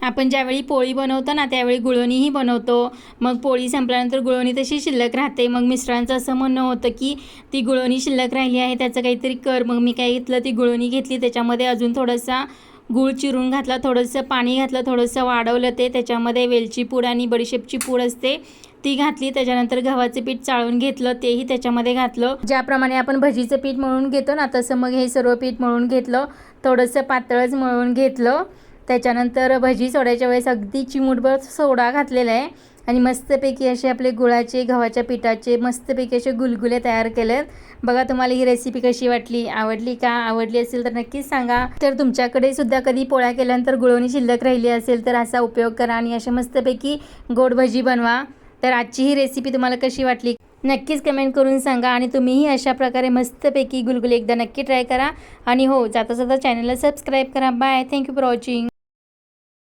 आपण ज्यावेळी पोळी बनवतो ना त्यावेळी गुळवणीही बनवतो। मग पोळी संपल्यानंतर गुळवणी तशी शिल्लक राहते। मग मिस्टरांचं असं म्हणणं होतं की ती गुळवणी शिल्लक राहिली आहे त्याचं काहीतरी कर। मग मी काय घेतलं, ती गुळवणी घेतली, त्याच्यामध्ये अजून थोडासा गूळ चिरून घातला, थोडंसं पाणी घातलं, थोडंसं वाढवलं ते, त्याच्यामध्ये वेलची पूड आणि बडीशेपची पूड असते ती घातली। त्याच्यानंतर गव्हाचे पीठ चाळून घेतलं, तेही त्याच्यामध्ये घातलं। ज्याप्रमाणे आपण भजीचं पीठ मळून घेतो ना तसं मग हे सर्व पीठ मळून घेतलं, थोडंसं पातळच मळून घेतलं। त्याच्यानंतर भजी सोडायच्या वेळेस अगदी चिमूटभर सोडा घातलेला आहे आणि मस्तपैकी असे आपले गुळाचे गव्हाच्या पिठाचे मस्तपैकी असे गुलगुले तयार केलेत। बघा, तुम्हाला ही रेसिपी कशी वाटली, आवडली का? आवडली असेल तर नक्कीच सांगा। तर तुमच्याकडे सुद्धा कधी पोळ्या केल्यानंतर गुळवणी शिल्लक राहिली असेल तर असा उपयोग करा आणि अशा मस्तपैकी गोड भजी बनवा। तर आजची ही रेसिपी तुम्हाला कशी वाटली नक्कीच कमेंट करून सांगा आणि तुम्हीही अशा प्रकारे मस्तपैकी गुलगुले एकदा नक्की ट्राय करा। आणि हो, जाता जाता चॅनलला सबस्क्राईब करा। Bye, thank you for watching.